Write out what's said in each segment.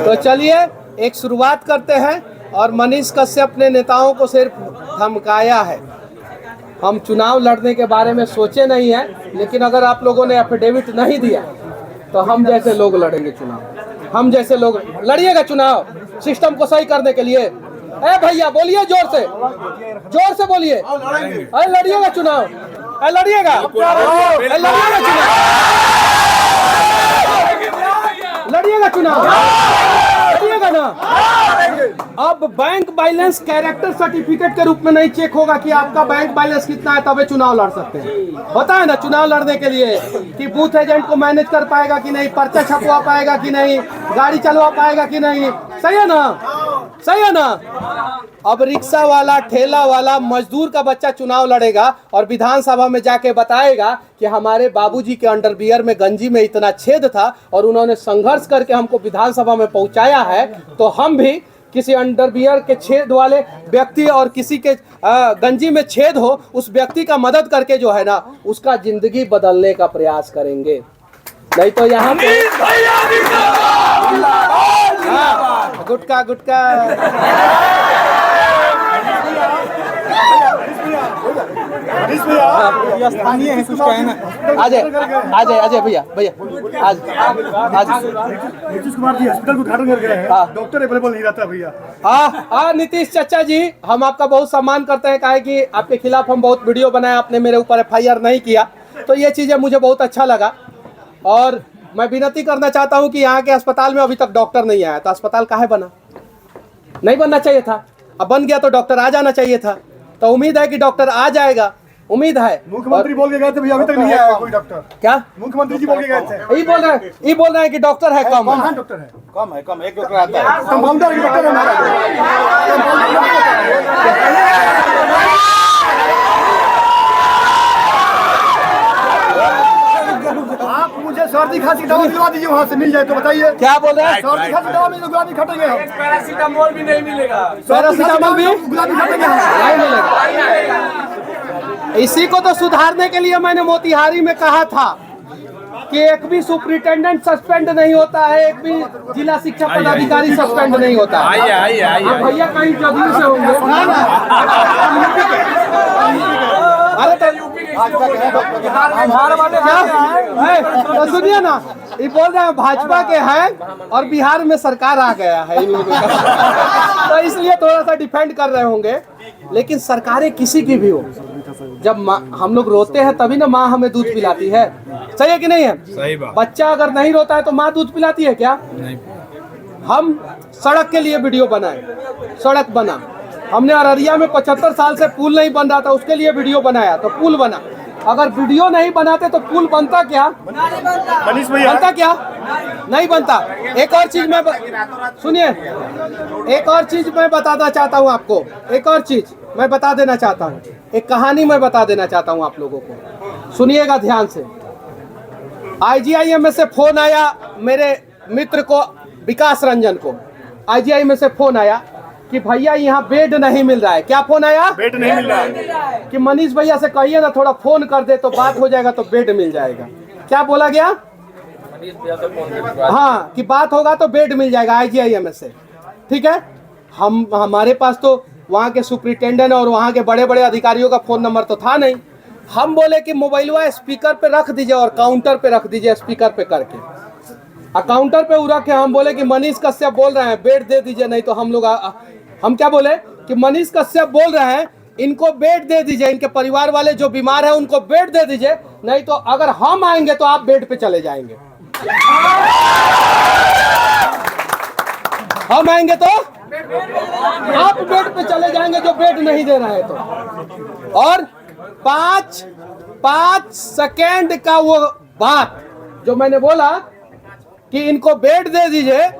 तो चलिए एक शुरुआत करते हैं। और मनीष कश्यप ने नेताओं को सिर्फ धमकाया है। हम चुनाव लड़ने के बारे में सोचे नहीं है, लेकिन अगर आप लोगों ने एफिडेविट नहीं दिया तो हम जैसे लोग लड़ेंगे चुनाव। हम जैसे लोग लड़िएगा चुनाव सिस्टम को सही करने के लिए। ए भैया बोलिए जोर से बोलिए। अरे लड़िएगा चुनाव, लड़िएगा चुनाव, लड़िएगा ना। अब बैंक बैलेंस कैरेक्टर सर्टिफिकेट के रूप में नहीं चेक होगा कि आपका बैंक बैलेंस कितना है, तभी चुनाव लड़ सकते हैं। होता है ना चुनाव लड़ने के लिए कि बूथ एजेंट को मैनेज कर पाएगा कि नहीं, पर्चा छपवा पाएगा कि नहीं, गाड़ी चलवा पाएगा कि नहीं। सही है ना, सही है ना। अब रिक्शा वाला, ठेला वाला, मजदूर का बच्चा चुनाव लड़ेगा और विधानसभा में जाके बताएगा कि हमारे बाबूजी के अंडरवियर में, गंजी में इतना छेद था और उन्होंने संघर्ष करके हमको विधानसभा में पहुंचाया है। तो हम भी किसी अंडरवियर के छेद वाले व्यक्ति और किसी के गंजी में छेद हो उस व्यक्ति का मदद करके जो है ना उसका जिंदगी बदलने का प्रयास करेंगे। नहीं तो यहाँ पे गुटका गुटका स्थानीय है कुछ कहना। अजय भैया आज नीतीश कुमार जी हॉस्पिटल को उद्घाटन कर गए हैं, डॉक्टर अवेलेबल नहीं रहता भैया। नीतीश चाचा जी, हम आपका बहुत सम्मान करते हैं। काहे कि आपके खिलाफ हम बहुत वीडियो बनाए, आपने मेरे ऊपर FIR नहीं किया, तो ये चीजें मुझे बहुत अच्छा लगा। और मैं विनती करना चाहता हूं कि यहाँ के अस्पताल में अभी तक डॉक्टर नहीं आया, तो अस्पताल काहे बना? नहीं बनना चाहिए था। अब बन गया तो डॉक्टर आ जाना चाहिए था। तो उम्मीद है कि डॉक्टर आ जाएगा, उम्मीद है। मुख्यमंत्री बोल के गए थे भैया, अभी तक नहीं आया कोई डॉक्टर। क्या मुख्यमंत्री जी बोल के गए थे? ये बोल रहे हैं कि डॉक्टर है कम। डॉक्टर है कम एक डॉक्टर आता है। कंपाउंडर डॉक्टर है हमारा। आप मुझे सर्दी खांसी दवा दिलवा दीजिए, वहाँ से मिल जाए तो बताइए। क्या बोल रहे हैं? सर्दी खांसी दवा में गुलाबी खटेंगे हम। पैरासीटामोल भी नहीं मिलेगा। पैरासीटामोल भी गुलाबी खटेंगे हम। नहीं मिलेगा। इसी को तो सुधारने के लिए मैंने मोतिहारी में कहा था कि एक भी सुपरिटेंडेंट सस्पेंड नहीं होता है, एक भी जिला शिक्षा पदाधिकारी सस्पेंड नहीं होता है। अब भैया कहीं जदयू से होंगे। अरे तो सुनिए ना, ये बोल रहे हैं भाजपा के हैं और बिहार में सरकार आ गया है इन लोगों का, तो इसलिए थोड़ा सा डिफेंड कर रहे होंगे। लेकिन सरकारें किसी की भी हो, जब हम लोग रोते हैं तभी ना माँ हमें दूध पिलाती है। सही है कि नहीं है? सही बात। बच्चा अगर नहीं रोता है तो माँ दूध पिलाती है क्या? नहीं। हम सड़क के लिए वीडियो बनाए, सड़क बना। हमने अररिया में 75 साल से पुल नहीं बन रहा था, उसके लिए वीडियो बनाया तो पुल बना। अगर वीडियो नहीं बनाते तो पुल बनता क्या? मनीष भैया बनता क्या? नहीं बनता। एक और चीज मैं सुनिए, एक और चीज मैं बताना चाहता हूँ आपको। एक और चीज मैं बता देना चाहता हूँ, एक कहानी मैं बता देना चाहता हूँ आप लोगों को। सुनिएगा ध्यान से। IGI में से फोन आया मेरे मित्र को, विकास रंजन को। IGI में से फोन आया कि भैया यहाँ बेड नहीं मिल रहा है। क्या फोन आया? बेड नहीं मिल रहा है। कि मनीष भैया से कहिए ना थोड़ा फोन कर दे तो बात हो जाएगा, तो बेड मिल जाएगा। क्या बोला गया? हाँ, कि बात होगा तो बेड मिल जाएगा IGI से। ठीक है, हमारे पास तो वहाँ के सुपरिटेंडेंट और वहाँ के बड़े बड़े अधिकारियों का फोन नंबर तो था नहीं। हम बोले कि मोबाइलवा स्पीकर पे रख दीजिए और काउंटर पे रख दीजिए, स्पीकर पे करके। काउंटर पे रख के हम बोले कि मनीष कश्यप बोल रहे हैं, बेड दे दीजिए, नहीं तो हम लोग हम क्या बोले कि मनीष कश्यप बोल रहे हैं, इनको बेड दे दीजिए, इनके परिवार वाले जो बीमार है उनको बेड दे दीजिए, नहीं तो अगर हम आएंगे तो आप बेड पे चले जाएंगे। हम आएंगे तो आप बेड पे चले जाएंगे जो बेड नहीं दे रहे हैं तो। और 5 सेकेंड का वो बात जो मैंने बोला कि इनको बेड दे दीजिए,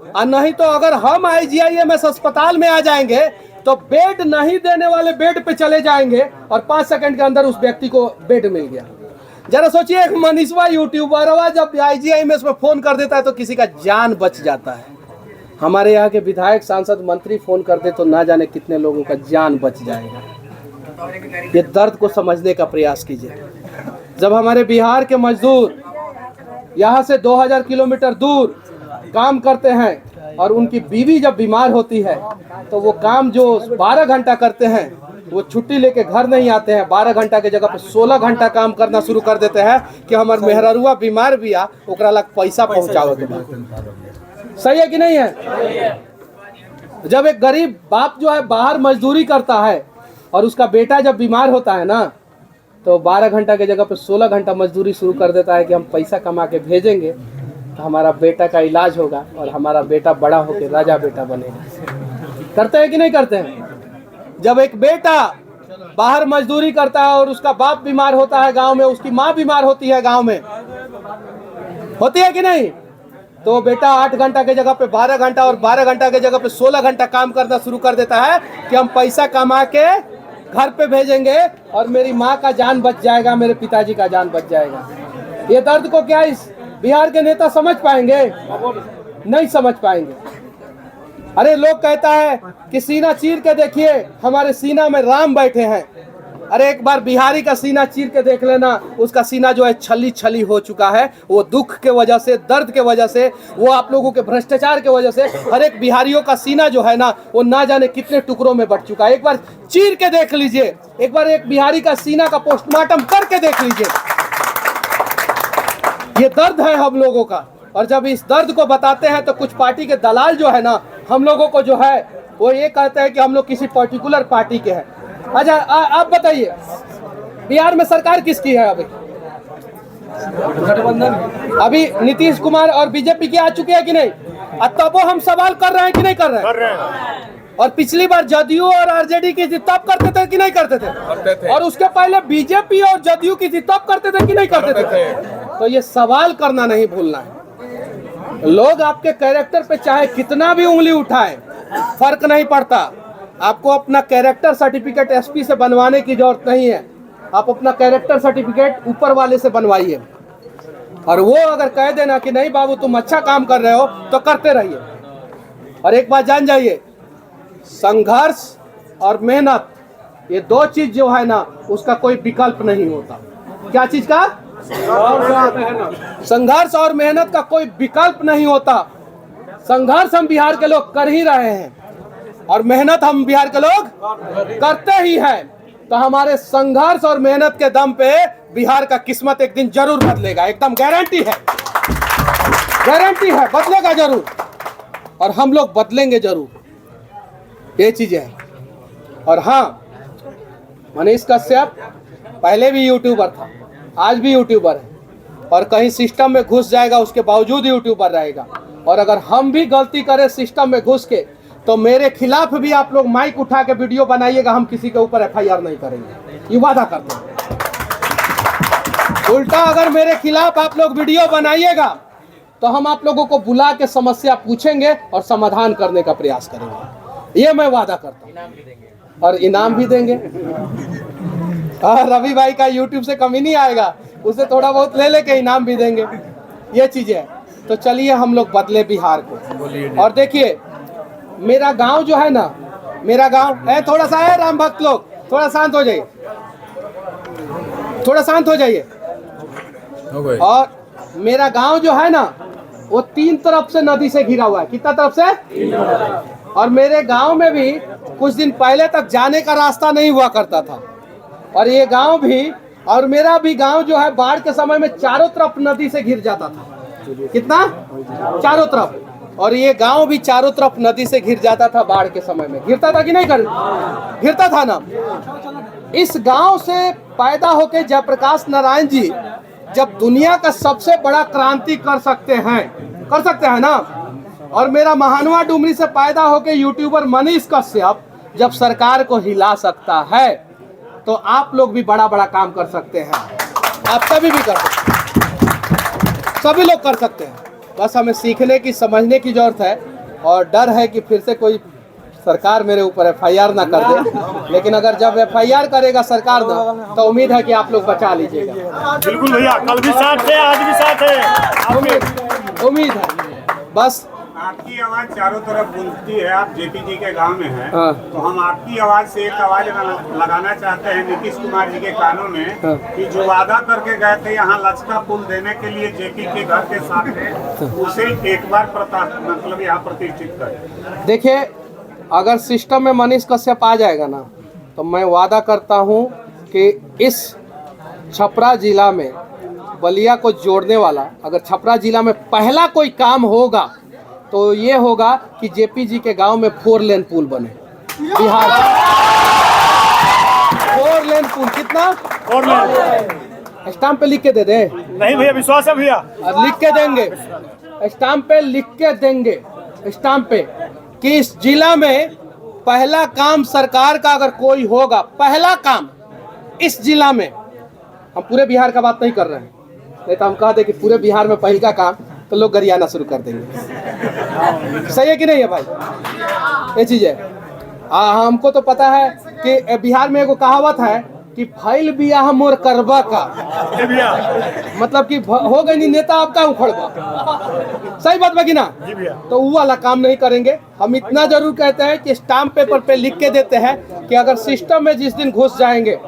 और नहीं तो अगर हम IGIMS अस्पताल में आ जाएंगे तो बेड नहीं देने वाले बेड पे चले जाएंगे और 5 सेकंड के अंदर उस व्यक्ति को बेड मिल गया। जरा सोचिए, एक मनीषवा यूट्यूबर जब IGIMS में फोन कर देता है तो किसी का जान बच जाता है। हमारे यहाँ के विधायक, सांसद, मंत्री फोन करते तो ना जाने कितने लोगों का जान बच जाएगा। ये दर्द को समझने का प्रयास कीजिए। जब हमारे बिहार के मजदूर यहाँ से 2000 किलोमीटर दूर काम करते हैं और उनकी बीवी जब बीमार होती है तो वो काम जो 12 घंटा करते हैं वो छुट्टी लेके घर नहीं आते हैं। 12 घंटा के जगह पे 16 घंटा काम करना शुरू कर देते हैं कि हमार मेहररुआ बीमार भी आ ओकरा लग पैसा पहुंचाओ के बाद। सही है कि नहीं है? जब एक गरीब बाप जो है बाहर मजदूरी करता है और उसका बेटा जब बीमार होता है ना तो 12 घंटा की जगह पे 16 घंटा मजदूरी शुरू कर देता है कि हम पैसा कमा के भेजेंगे तो हमारा बेटा का इलाज होगा और हमारा बेटा बड़ा होकर राजा बेटा बनेगा। करते हैं कि नहीं करते हैं? जब एक बेटा बाहर मजदूरी करता है और उसका बाप बीमार होता है गांव में, उसकी माँ बीमार होती है गांव में, होती है कि नहीं, तो बेटा 8 घंटा की जगह पे 12 घंटा और 12 घंटा की जगह पे 16 घंटा काम करना शुरू कर देता है कि हम पैसा कमा के घर पे भेजेंगे और मेरी माँ का जान बच जाएगा, मेरे पिताजी का जान बच जाएगा। ये दर्द को क्या इस बिहार के नेता समझ पाएंगे? नहीं समझ पाएंगे। अरे लोग कहता है कि सीना चीर के देखिए, हमारे सीना में राम बैठे हैं। अरे एक बार बिहारी का सीना चीर के देख लेना, उसका सीना जो है छली छली हो चुका है। वो दुख के वजह से, दर्द के वजह से, वो आप लोगों के भ्रष्टाचार के वजह से हर एक बिहारियों का सीना जो है ना वो ना जाने कितने टुकड़ों में बट चुका है। एक बार चीर के देख लीजिए, एक बार एक बिहारी का सीना का पोस्टमार्टम करके देख लीजिए। ये दर्द है हम लोगों का। और जब इस दर्द को बताते हैं तो कुछ पार्टी के दलाल जो है ना हम लोगों को जो है वो ये कहते हैं कि हम लोग किसी पर्टिकुलर पार्टी के हैं। अच्छा आप बताइए बिहार में सरकार किसकी है? अभी नीतीश कुमार और बीजेपी की आ चुकी है कि नहीं? तब वो हम सवाल कर रहे हैं कि नहीं कर रहे हैं? और पिछली बार जदयू और आरजेडी की थी तब करते थे कि नहीं करते थे? और उसके पहले बीजेपी और जदयू की थी तब करते थे कि नहीं करते थे? तो ये सवाल करना नहीं भूलना है। लोग आपके कैरेक्टर पे चाहे कितना भी उंगली उठाए फर्क नहीं पड़ता। आपको अपना कैरेक्टर सर्टिफिकेट एसपी से बनवाने की जरूरत नहीं है। आप अपना कैरेक्टर सर्टिफिकेट ऊपर वाले से बनवाइए और वो अगर कह देना कि नहीं बाबू तुम अच्छा काम कर रहे हो तो करते रहिए। और एक बात जान जाइए, संघर्ष और मेहनत ये दो चीज जो है ना उसका कोई विकल्प नहीं होता। क्या चीज का? संघर्ष और मेहनत का कोई विकल्प नहीं होता। संघर्ष हम बिहार के लोग कर ही रहे हैं और मेहनत हम बिहार के लोग करते ही हैं। तो हमारे संघर्ष और मेहनत के दम पे बिहार का किस्मत एक दिन जरूर बदलेगा। एकदम गारंटी है, गारंटी है, बदलेगा जरूर और हम लोग बदलेंगे जरूर। ये चीजें है। और हाँ, मनीष कश्यप पहले भी यूट्यूबर था, आज भी यूट्यूबर है और कहीं सिस्टम में घुस जाएगा उसके बावजूद यूट्यूबर रहेगा। और अगर हम भी गलती करें सिस्टम में घुस के तो मेरे खिलाफ भी आप लोग माइक उठा के वीडियो बनाइएगा, हम किसी के ऊपर एफआईआर नहीं करेंगे, ये वादा करते हैं। उल्टा अगर मेरे खिलाफ आप लोग वीडियो बनाइएगा तो हम आप लोगों को बुला के समस्या पूछेंगे और समाधान करने का प्रयास करेंगे, ये मैं वादा करता हूँ। और इनाम भी देंगे। रवि भाई का यूट्यूब से कमी नहीं आएगा, उसे थोड़ा बहुत ले लेके इनाम भी देंगे। ये चीजें है। तो चलिए हम लोग बदले बिहार को। और देखिए मेरा गांव जो है ना, मेरा गांव है, थोड़ा सा है राम भक्त लोग, थोड़ा शांत हो जाइए, थोड़ा शांत हो जाइए। और मेरा गांव जो है ना वो 3 तरफ से नदी से घिरा हुआ है। कितना तरफ से? और मेरे गांव में भी कुछ दिन पहले तक जाने का रास्ता नहीं हुआ करता था। और ये गांव भी और मेरा भी गांव जो है बाढ़ के समय में चारों तरफ नदी से घिर जाता था। कितना? चारों तरफ। और ये गांव भी चारों तरफ नदी से घिर जाता था बाढ़ के समय में। घिरता था कि नहीं घिरता था ना? इस गांव से पैदा होके जयप्रकाश नारायण जी जब दुनिया का सबसे बड़ा क्रांति कर सकते हैं ना, और मेरा महानवा डुमरी से पैदा होके यूट्यूबर मनीष कश्यप जब सरकार को हिला सकता है तो आप लोग भी बड़ा बड़ा काम कर सकते हैं। आप सभी भी कर सकते हैं, सभी लोग कर सकते हैं। बस हमें सीखने की, समझने की जरूरत है। और डर है कि फिर से कोई सरकार मेरे ऊपर एफआईआर ना कर दे। लेकिन अगर जब एफआईआर करेगा सरकार ना तो उम्मीद है कि आप लोग बचा लीजिएगा। बिल्कुल भैया, कल भी साथ थे, आज भी साथ है। उम्मीद है। बस आपकी आवाज चारों तरफ गूंजती है। आप जेपी जी के गांव में हैं, हाँ। तो हम आपकी आवाज से एक आवाज लगाना चाहते हैं नीतीश कुमार जी के कानों में हाँ। कि जो वादा करके गए थे यहाँ लचका पुल देने के लिए जेपी के घर के साथ में, उसे एक बार मतलब यहाँ प्रतिष्ठित करें। देखिए, अगर सिस्टम में मनीष कश्यप आ जाएगा ना, तो मैं वादा करता हूँ कि इस छपरा जिला में बलिया को जोड़ने वाला अगर छपरा जिला में पहला कोई काम होगा तो ये होगा कि जेपी जी के गांव में 4 लेन पुल बने। बिहार 4 लेन पुल कितना? और मैं स्टाम्प पे लिख के दे दे। नहीं भैया, विश्वास है भैया। और लिख के देंगे, स्टाम्प पे लिख के देंगे, स्टाम्प पे कि इस जिला में पहला काम सरकार का अगर कोई होगा, पहला काम इस जिला में, हम पूरे बिहार का बात नहीं कर रहे हैं, नहीं तो हम कह दे कि पूरे बिहार में पहला काम, तो लोग गरियाना शुरू कर देंगे। सही है कि नहीं है भाई? ये चीज है। हमको तो पता है कि बिहार में एगो कहावत है कि फैल बियाह मोर करबा का, भैया मतलब कि हो गई नहीं नेता आपका उखड़बा। सही बात बाकी ना? जी भैया। तो वो वाला काम नहीं करेंगे। हम इतना जरूर कहते हैं कि स्टाम्प पेपर पे लिख के देते हैं कि अगर सिस्टम में जिस दिन घुस जाएंगे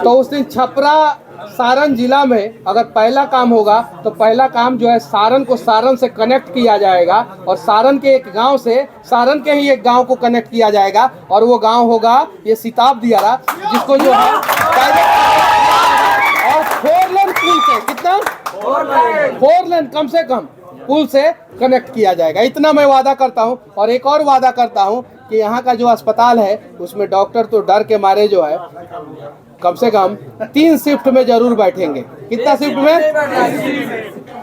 तो उस दिन छपरा सारण जिला में अगर पहला काम होगा तो पहला काम जो है सारण को सारण से कनेक्ट किया जाएगा और सारण के एक गांव से सारण के ही एक गांव को कनेक्ट किया जाएगा और वो गांव होगा ये सिताब दियारा, जिसको जो है और 4 लेन पुल से, कितना? 4 लेन कम से कम पुल से कनेक्ट किया जाएगा। इतना मैं वादा करता हूं। और एक और वादा करता हूं कि यहाँ का जो अस्पताल है उसमें डॉक्टर तो डर के मारे जो है कम से कम 3 शिफ्ट में जरूर बैठेंगे। कितना शिफ्ट में?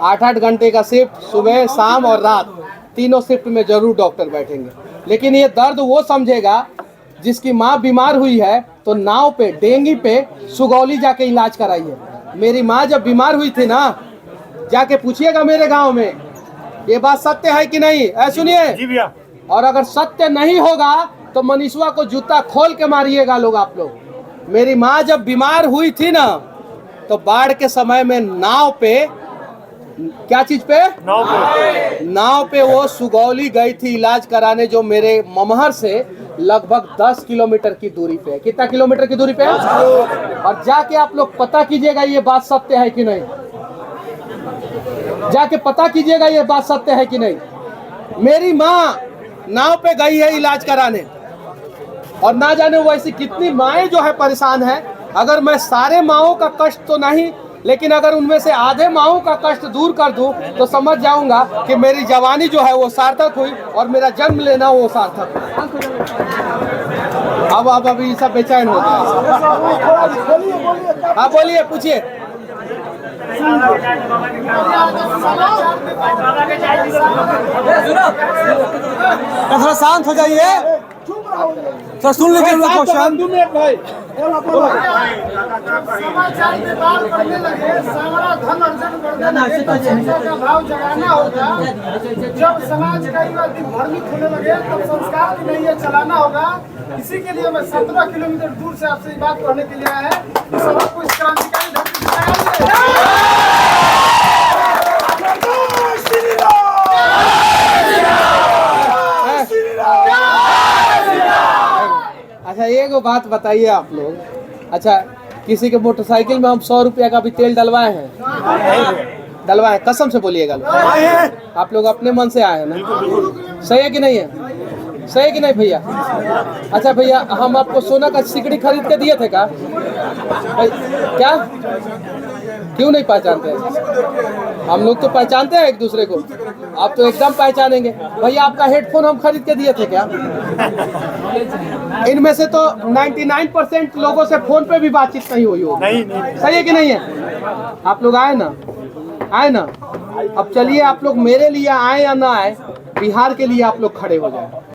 8-8 घंटे का शिफ्ट, सुबह शाम और रात, तीनों शिफ्ट में जरूर डॉक्टर बैठेंगे। लेकिन ये दर्द वो समझेगा जिसकी माँ बीमार हुई है तो नाव पे डेंगी पे सुगौली जाके इलाज कराइए। मेरी माँ जब बीमार हुई थी ना, जाके पूछिएगा मेरे गाँव में, ये बात सत्य है कि नहीं? सुनिए जी भैया। और अगर सत्य नहीं होगा तो मनीषवा को जूता खोल के मारिएगा लोग, आप लोग। मेरी माँ जब बीमार हुई थी ना, तो बाढ़ के समय में नाव पे, क्या चीज पे? नाव पे वो सुगौली गई थी इलाज कराने, जो मेरे ममहर से लगभग 10 किलोमीटर की दूरी पे है। कितना किलोमीटर की दूरी पे है? और जाके आप लोग पता कीजिएगा ये बात सत्य है कि नहीं। जाके पता कीजिएगा ये बात सत्य है कि नहीं। मेरी माँ नाव पे गई है इलाज कराने और ना जाने वैसी कितनी माएँ जो है परेशान है। अगर मैं सारे माओं का कष्ट तो नहीं, लेकिन अगर उनमें से आधे माओं का कष्ट दूर कर दूं तो समझ जाऊंगा कि मेरी जवानी जो है वो सार्थक हुई और मेरा जन्म लेना वो सार्थक हुआ। अब अभी सब बेचैन हो गया। हाँ बोलिए, पूछिए। थोड़ा शांत हो जाइए, सर सुन लीजिए लोग क्वेश्चन। समाचार में बात करने लगे, सारा धन अर्जन करने लगे, जनता का भाव जगाना होगा। जब समाज का युवा भ्रमित होने लगे तब संस्कार की नहीं है चलाना होगा। इसी के लिए मैं 17 किलोमीटर दूर से आपसे ये बात कहने के लिए आया है कि सबको इस क्रांतिकारी धरती अच्छा एक बात बताइए आप लोग, अच्छा किसी के मोटरसाइकिल में हम 100 रुपया का भी तेल डलवाए हैं? डलवाए? कसम से बोलिएगा। आप लोग अपने मन से आए हैं ना? सही है कि नहीं है? सही है कि नहीं भैया? अच्छा भैया, हम आपको सोना का सिकड़ी खरीद के दिए थे क्या? क्या क्यों नहीं पहचानते? हम लोग तो पहचानते हैं एक दूसरे को, आप तो एकदम पहचानेंगे। भैया आपका हेडफोन हम खरीद के दिए थे क्या? इनमें से तो 99% लोगों से फोन पे भी बातचीत नहीं हुई हो। नहीं। सही है कि नहीं है? आप लोग आए ना, आए ना। अब चलिए आप लोग मेरे लिए आए या ना आए, बिहार के लिए आप लोग खड़े हो जाए।